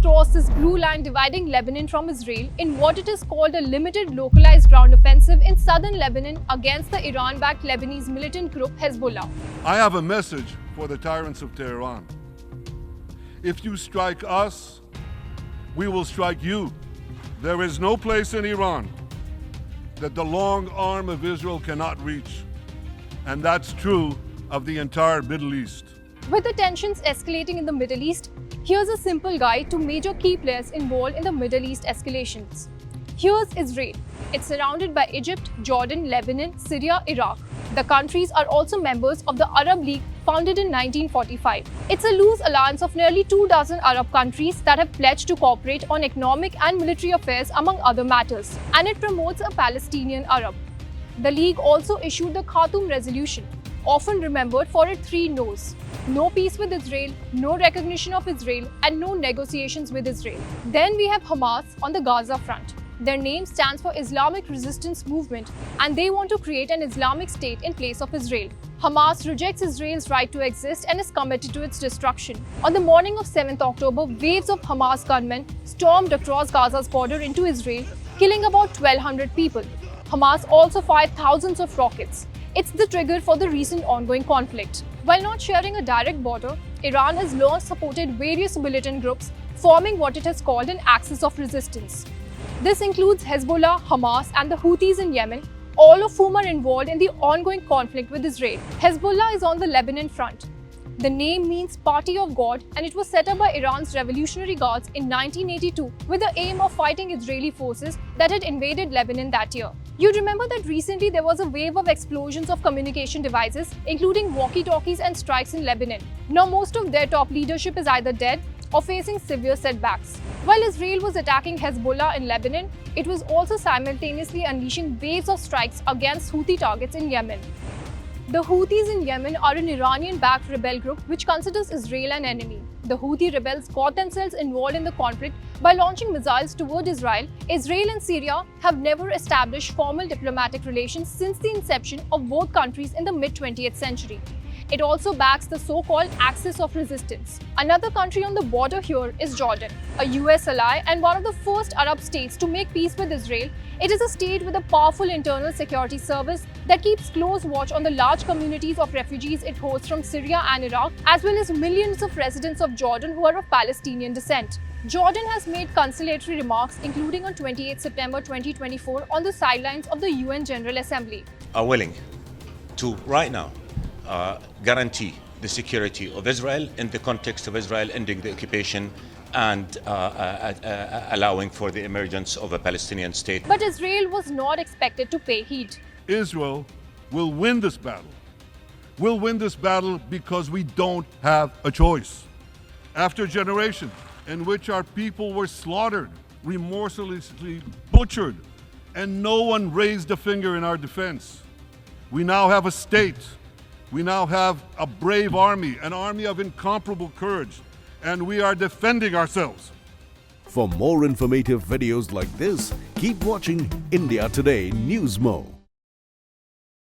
cross this blue line dividing Lebanon from Israel in what it is called a limited localized ground offensive in southern Lebanon against the Iran-backed Lebanese militant group Hezbollah. I have a message for the tyrants of Tehran. If you strike us, we will strike you. There is no place in Iran that the long arm of Israel cannot reach. And that's true of the entire Middle East. With the tensions escalating in the Middle East, here's a simple guide to major key players involved in the Middle East escalations. Here's Israel. It's surrounded by Egypt, Jordan, Lebanon, Syria, Iraq. The countries are also members of the Arab League founded in 1945. It's a loose alliance of nearly 24 Arab countries that have pledged to cooperate on economic and military affairs among other matters, and it promotes a Palestinian Arab. The League also issued the Khartoum Resolution, often remembered for its 3 no's. No peace with Israel, no recognition of Israel, and no negotiations with Israel. Then we have Hamas on the Gaza front. Their name stands for Islamic Resistance Movement, and they want to create an Islamic state in place of Israel. Hamas rejects Israel's right to exist and is committed to its destruction. On the morning of 7th October, waves of Hamas gunmen stormed across Gaza's border into Israel, killing about 1,200 people. Hamas also fired thousands of rockets. It's the trigger for the recent ongoing conflict. While not sharing a direct border, Iran has long supported various militant groups, forming what it has called an axis of resistance. This includes Hezbollah, Hamas, and the Houthis in Yemen, all of whom are involved in the ongoing conflict with Israel. Hezbollah is on the Lebanon front. The name means Party of God, and it was set up by Iran's Revolutionary Guards in 1982 with the aim of fighting Israeli forces that had invaded Lebanon that year. You'd remember that recently there was a wave of explosions of communication devices, including walkie-talkies and strikes in Lebanon. Now most of their top leadership is either dead or facing severe setbacks. While Israel was attacking Hezbollah in Lebanon, it was also simultaneously unleashing waves of strikes against Houthi targets in Yemen. The Houthis in Yemen are an Iranian-backed rebel group which considers Israel an enemy. The Houthi rebels got themselves involved in the conflict by launching missiles toward Israel. Israel and Syria have never established formal diplomatic relations since the inception of both countries in the mid-20th century. It also backs the so-called axis of resistance. Another country on the border here is Jordan, a US ally and one of the first Arab states to make peace with Israel. It is a state with a powerful internal security service that keeps close watch on the large communities of refugees it hosts from Syria and Iraq, as well as millions of residents of Jordan who are of Palestinian descent. Jordan has made conciliatory remarks, including on 28 September 2024 on the sidelines of the UN General Assembly. Are willing to, right now, guarantee the security of Israel in the context of Israel ending the occupation and allowing for the emergence of a Palestinian state. But Israel was not expected to pay heed. Israel will win this battle. We'll win this battle because we don't have a choice. After generations in which our people were slaughtered, remorselessly butchered, and no one raised a finger in our defense, we now have a state. We now have a brave army, an army of incomparable courage, and we are defending ourselves. For more informative videos like this, keep watching India Today News Mo.